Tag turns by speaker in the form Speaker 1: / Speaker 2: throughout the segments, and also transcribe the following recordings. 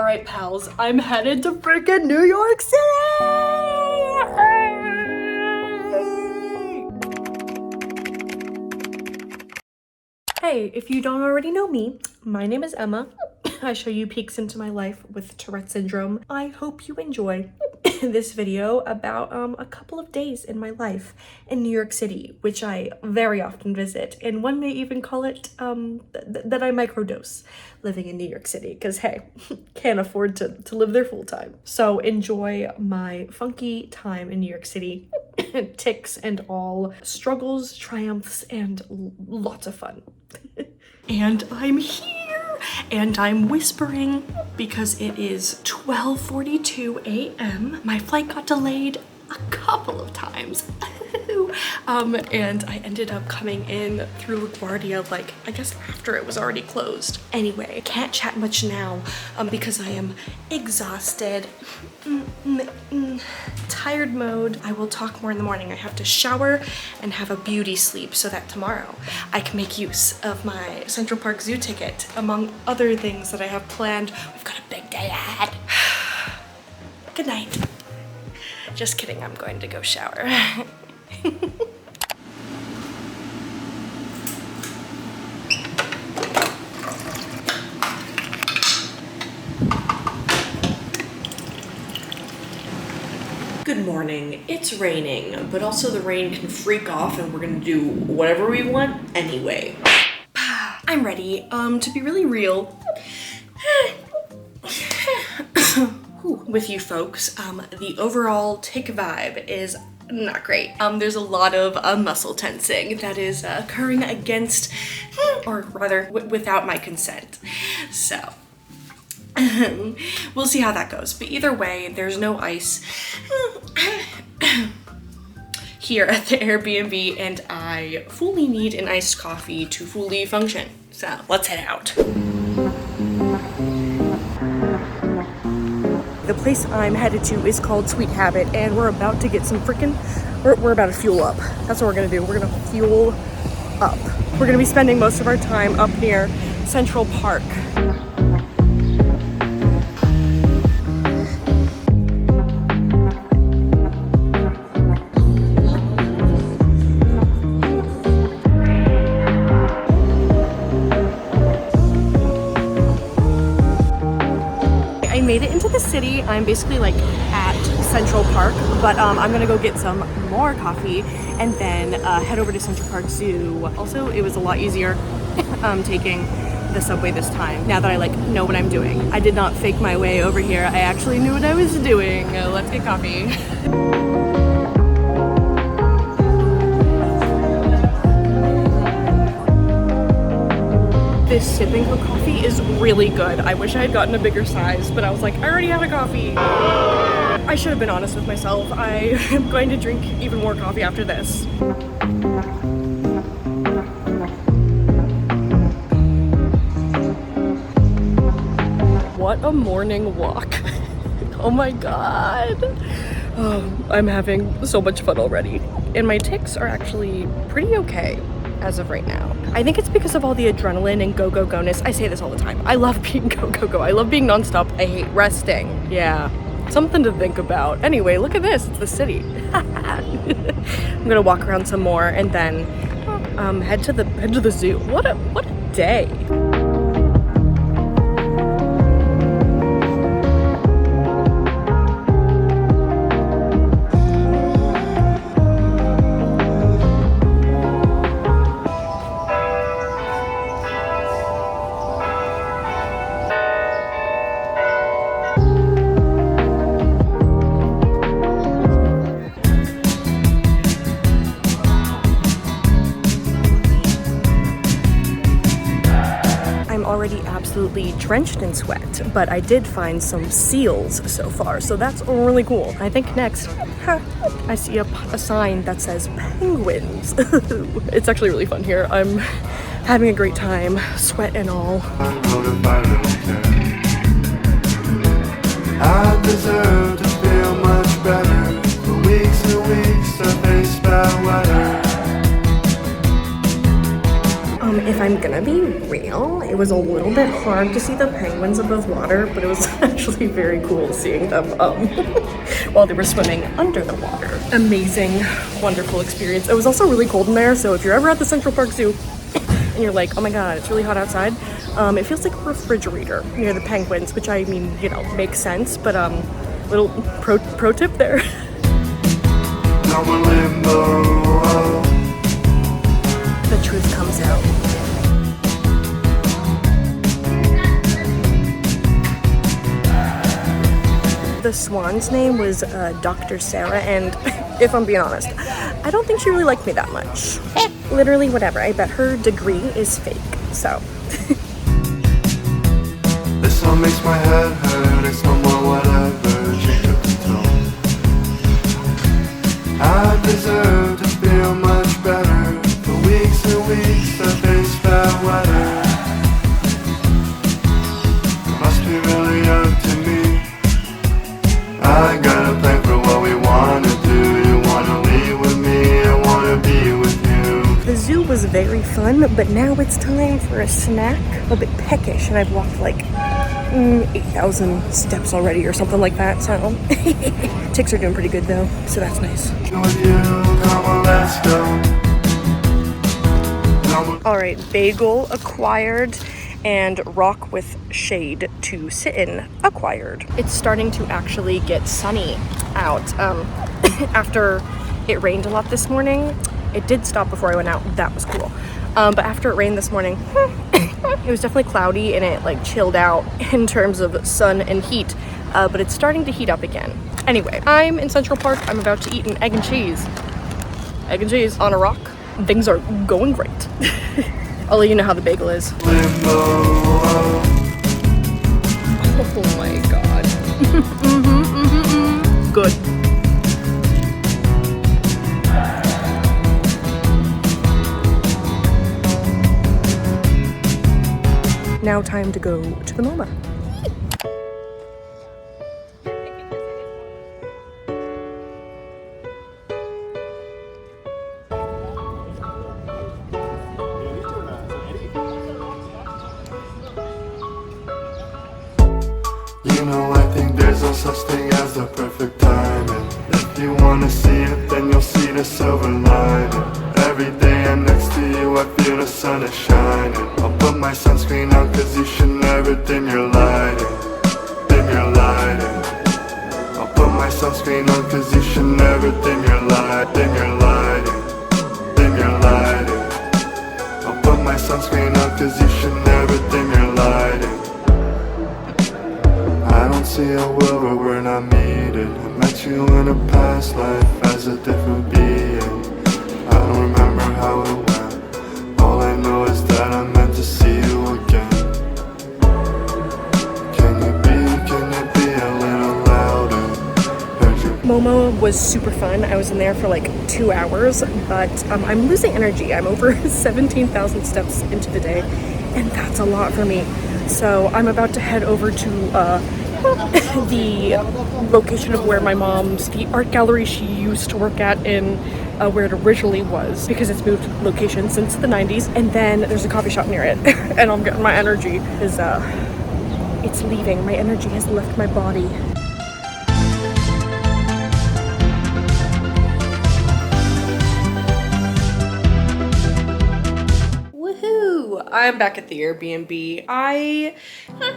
Speaker 1: All right, pals, I'm headed to freaking New York City! Hey, if you don't already know me, my name is Emma. I show you peeks into my life with Tourette Syndrome. I hope you enjoy this video about a couple of days in my life in New York City, which I very often visit, and one may even call it that I microdose living in New York City, because hey, can't afford to live there full time. So enjoy my funky time in New York City, tics and all, struggles, triumphs, and lots of fun. And I'm here, and I'm whispering because it is 12:42 a.m. My flight got delayed a couple of times. And I ended up coming in through LaGuardia, like, I guess after it was already closed. Anyway, can't chat much now because I am exhausted. Tired mode. I will talk more in the morning. I have to shower and have a beauty sleep so that tomorrow I can make use of my Central Park Zoo ticket, among other things that I have planned. We've got a big day ahead. Good night. Just kidding, I'm going to go shower. Good morning. It's raining, but also the rain can freak off and we're gonna do whatever we want anyway. I'm ready. To be really real with you folks, the overall tic vibe is not great. There's a lot of muscle tensing that is occurring against, or rather without my consent. So we'll see how that goes. But either way, there's no ice here at the Airbnb, and I fully need an iced coffee to fully function. So let's head out. The place I'm headed to is called Sweet Habit, and we're about to get some we're about to fuel up. That's what we're gonna do. We're gonna fuel up. We're gonna be spending most of our time up near Central Park. Made it into the city. I'm basically like at Central Park, but I'm gonna go get some more coffee and then head over to Central Park Zoo. Also, it was a lot easier taking the subway this time, now that I like know what I'm doing. I did not fake my way over here. I actually knew what I was doing. Let's get coffee. This sipping for coffee is really good. I wish I had gotten a bigger size, but I was like, I already had a coffee. I should have been honest with myself. I am going to drink even more coffee after this. What a morning walk. Oh my God. Oh, I'm having so much fun already. And my tics are actually pretty okay as of right now. I think it's because of all the adrenaline and go-go-go-ness. I say this all the time. I love being go-go-go. I love being nonstop. I hate resting. Yeah, something to think about. Anyway, look at this. It's the city. I'm gonna walk around some more and then head to the zoo. What a day. Already absolutely drenched in sweat, but I did find some seals so far, so that's really cool. I think next, I see a sign that says penguins. It's actually really fun here. I'm having a great time, sweat and all. I deserve to feel much better. For weeks and weeks I faced bad weather. If I'm gonna be real, it was a little bit hard to see the penguins above water, but it was actually very cool seeing them while they were swimming under the water. Amazing, wonderful experience. It was also really cold in there, so if you're ever at the Central Park Zoo and you're like, oh my god, it's really hot outside, it feels like a refrigerator near the penguins, which I mean, you know, makes sense, but little pro tip there. The truth comes out. The swan's name was Dr. Sarah, and if I'm being honest, I don't think she really liked me that much. Literally whatever, I bet her degree is fake, so.
Speaker 2: This song makes my head hurt, it's no more whatever, change up the tone. I deserve to feel much better, for weeks and weeks I face bad weather. It must be really up to me, I got a plan for what we wanna do. You wanna leave with me, I wanna be with you.
Speaker 1: The zoo was very fun, but now it's time for a snack. I'm a bit peckish, and I've walked like 8,000 steps already or something like that, so tics are doing pretty good though, so that's nice.
Speaker 2: With you, come on, let's go.
Speaker 1: All right, bagel acquired and rock with shade to sit in acquired. It's starting to actually get sunny out. After it rained a lot this morning, it did stop before I went out, that was cool. But after it rained this morning, it was definitely cloudy and it like chilled out in terms of sun and heat, but it's starting to heat up again. Anyway, I'm in Central Park. I'm about to eat an egg and cheese. Egg and cheese on a rock. Things are going great. I'll let you know how the bagel is. Oh my god. Good. Now time to go to the MoMA.
Speaker 2: You know, I think there's no such thing as the perfect timing. If you wanna see it, then you'll see the silver lining. Every day I'm next to you, I feel the sun is shining. I'll put my sunscreen on, cause you should never dim your lighting. Dim your lighting. I'll put my sunscreen on, cause you should never dim your light. Dim your lighting. Dim your lighting. I'll put my sunscreen on, cause you should never dim your lighting. I don't see a world where we're not needed. I met you in a past life as a different being. I don't remember how it went. All I know is that I meant to see you again. Can you be a little louder?
Speaker 1: MoMA was super fun. I was in there for like 2 hours, but I'm losing energy. I'm over 17,000 steps into the day, and that's a lot for me. So I'm about to head over to the location of where my the art gallery she used to work at in where it originally was, because it's moved location since the 90s, and then there's a coffee shop near it. And I'm getting my energy is it's leaving. My energy has left my body. I'm back at the Airbnb. I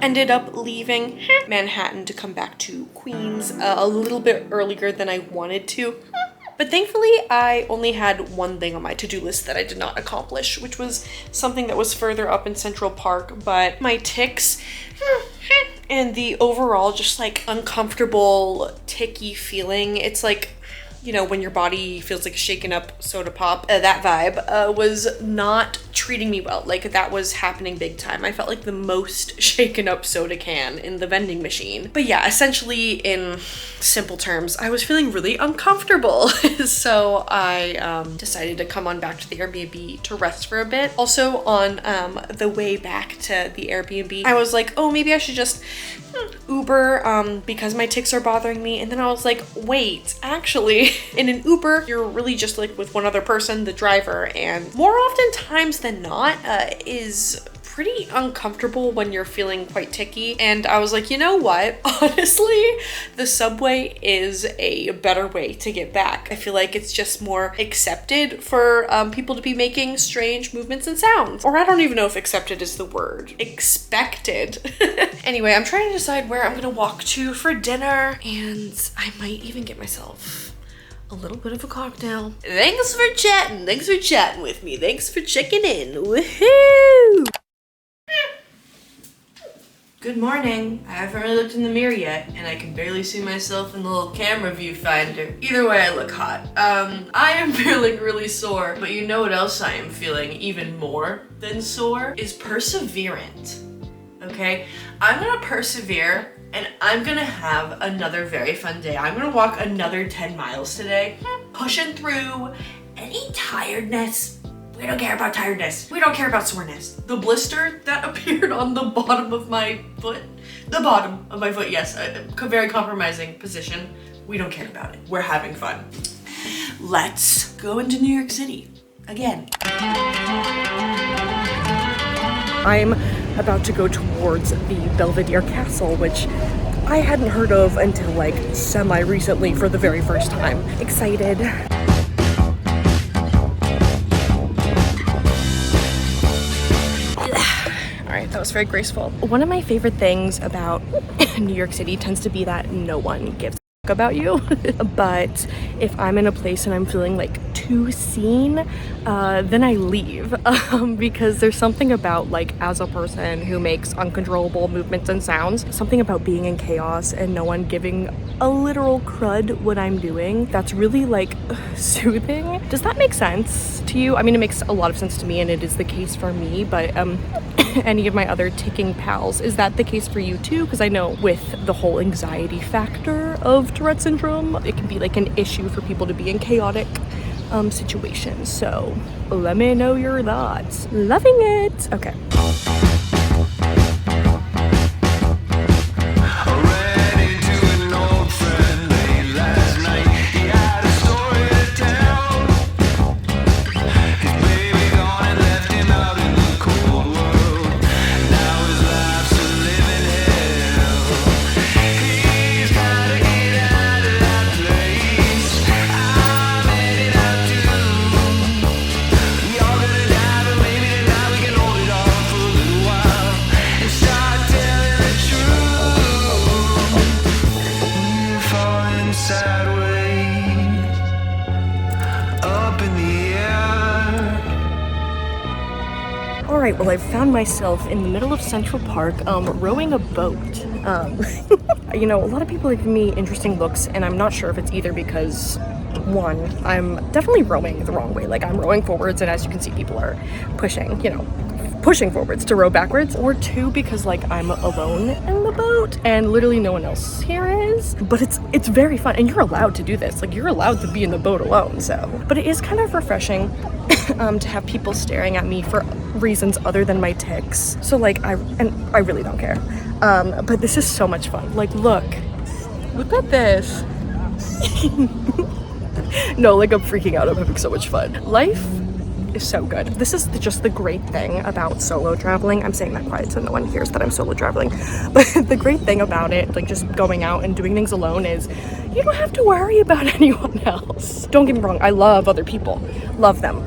Speaker 1: ended up leaving Manhattan to come back to Queens a little bit earlier than I wanted to. But thankfully, I only had one thing on my to-do list that I did not accomplish, which was something that was further up in Central Park, but my tics and the overall just like uncomfortable, ticky feeling. It's like, you know, when your body feels like a shaken up soda pop, that vibe was not treating me well. Like, that was happening big time. I felt like the most shaken up soda can in the vending machine. But yeah, essentially in simple terms, I was feeling really uncomfortable. So I decided to come on back to the Airbnb to rest for a bit. Also on the way back to the Airbnb, I was like, oh, maybe I should just Uber because my tics are bothering me, and then I was like, wait, actually, in an Uber, you're really just like with one other person, the driver, and more often times than not, is pretty uncomfortable when you're feeling quite ticky. And I was like, you know what? Honestly, the subway is a better way to get back. I feel like it's just more accepted for people to be making strange movements and sounds. Or I don't even know if accepted is the word. Expected. Anyway, I'm trying to decide where I'm gonna walk to for dinner, and I might even get myself a little bit of a cocktail. Thanks for chatting. Thanks for chatting with me. Thanks for checking in. Woohoo! Good morning. I haven't really looked in the mirror yet, and I can barely see myself in the little camera viewfinder. Either way, I look hot. I am feeling really sore, but you know what else I am feeling even more than sore is perseverant. Okay? I'm gonna persevere, and I'm gonna have another very fun day. I'm gonna walk another 10 miles today, pushing through any tiredness. We don't care about tiredness. We don't care about soreness. The blister that appeared on the bottom of my foot, yes, a very compromising position. We don't care about it. We're having fun. Let's go into New York City again. I'm about to go towards the Belvedere Castle, which I hadn't heard of until like semi-recently for the very first time. Excited. That was very graceful. One of my favorite things about New York City tends to be that no one gives a fuck about you. But if I'm in a place and I'm feeling like too seen, then I leave because there's something about like as a person who makes uncontrollable movements and sounds, something about being in chaos and no one giving a literal crud what I'm doing, that's really like soothing. Does that make sense to you? I mean, it makes a lot of sense to me, and it is the case for me, but any of my other ticking pals, is that the case for you too? Because I know with the whole anxiety factor of Tourette syndrome, it can be like an issue for people to be in chaotic situations. So let me know your thoughts. Loving it. Okay. Alright, well, I've found myself in the middle of Central Park, rowing a boat. You know, a lot of people are giving me interesting looks, and I'm not sure if it's either because, one, I'm definitely rowing the wrong way. Like, I'm rowing forwards, and as you can see, people are pushing forwards to row backwards, or two, because like I'm alone in the boat and literally no one else here is. But it's very fun, and you're allowed to do this. Like, you're allowed to be in the boat alone. So, but it is kind of refreshing to have people staring at me for reasons other than my tics. So like I really don't care. But this is so much fun. Like, look at this. No, like, I'm freaking out. I'm having so much fun. Life is so good. This is just the great thing about solo traveling. I'm saying that quiet so no one hears that I'm solo traveling. But the great thing about it, like just going out and doing things alone, is you don't have to worry about anyone else. Don't get me wrong, I love other people. Love them.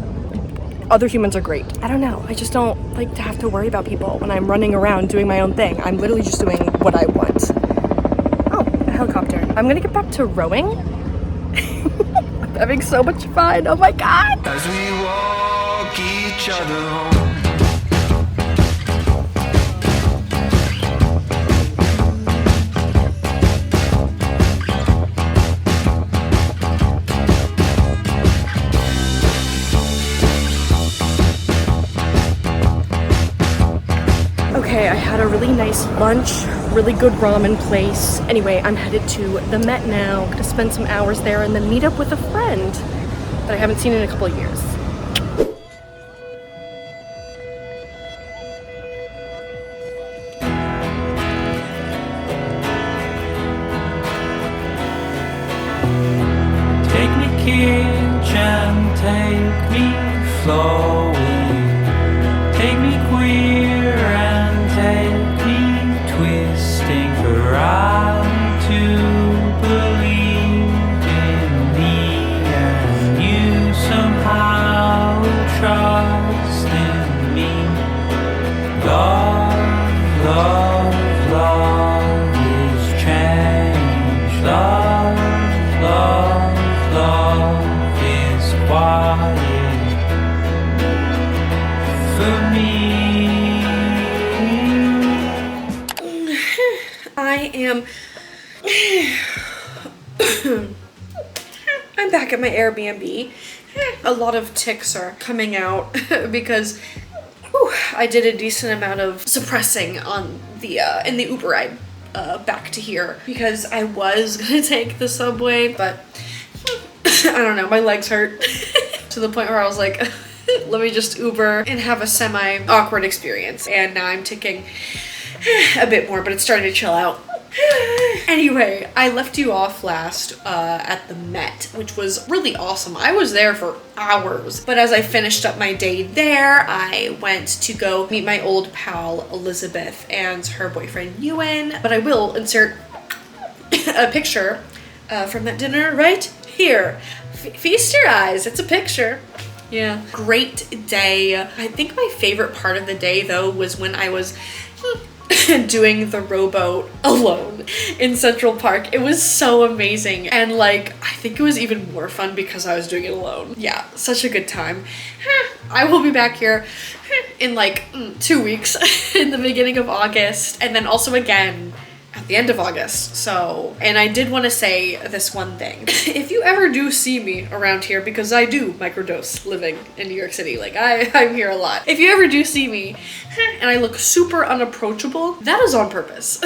Speaker 1: Other humans are great. I don't know. I just don't like to have to worry about people when I'm running around doing my own thing. I'm literally just doing what I want. Oh, a helicopter. I'm gonna get back to rowing. I'm having so much fun. Oh my God.
Speaker 3: As we walk each other home.
Speaker 1: Okay, I had a really nice lunch, really good ramen place. Anyway, I'm headed to the Met now to spend some hours there and then meet up with a friend that I haven't seen in a couple of years.
Speaker 4: kitchen, take me flowing, take me queer and take me twisting, for I to believe in me and you somehow trust in me. Love, love, love is change. Love, love, love is quiet for me.
Speaker 1: I am I'm back at my Airbnb. A lot of tics are coming out because I did a decent amount of suppressing on the in the Uber ride back to here because I was gonna take the subway, but I don't know, my legs hurt to the point where I was like, let me just Uber and have a semi-awkward experience. And now I'm ticking a bit more, but it's starting to chill out. Anyway, I left you off last at the Met, which was really awesome. I was there for hours, but as I finished up my day there, I went to go meet my old pal Elizabeth and her boyfriend Ewan. But I will insert a picture from that dinner right here. Feast your eyes, it's a picture. Yeah, great day. I think my favorite part of the day though was when I was doing the rowboat alone in Central Park. It was so amazing, and like I think it was even more fun because I was doing it alone. Yeah, such a good time. I will be back here in like 2 weeks in the beginning of August, and then also again at the end of August. So, and I did want to say this one thing. If you ever do see me around here, because I do microdose living in New York City, like I'm here a lot. If you ever do see me and I look super unapproachable, that is on purpose.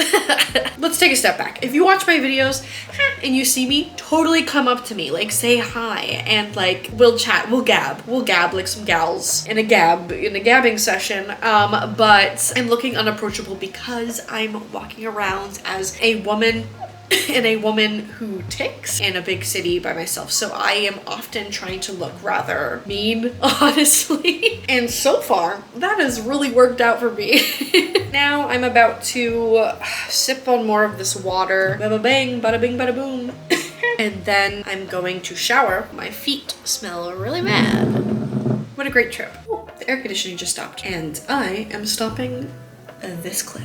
Speaker 1: Let's take a step back. If you watch my videos and you see me, totally come up to me, like say hi, and like we'll chat, we'll gab like some gals in a gabbing session. But I'm looking unapproachable because I'm walking around as a woman and a woman who tics in a big city by myself. So I am often trying to look rather mean, honestly. And so far, that has really worked out for me. Now I'm about to sip on more of this water. Bada bang, bada bing, bada boom. And then I'm going to shower. My feet smell really bad. What a great trip. Oh, the air conditioning just stopped. And I am stopping this clip.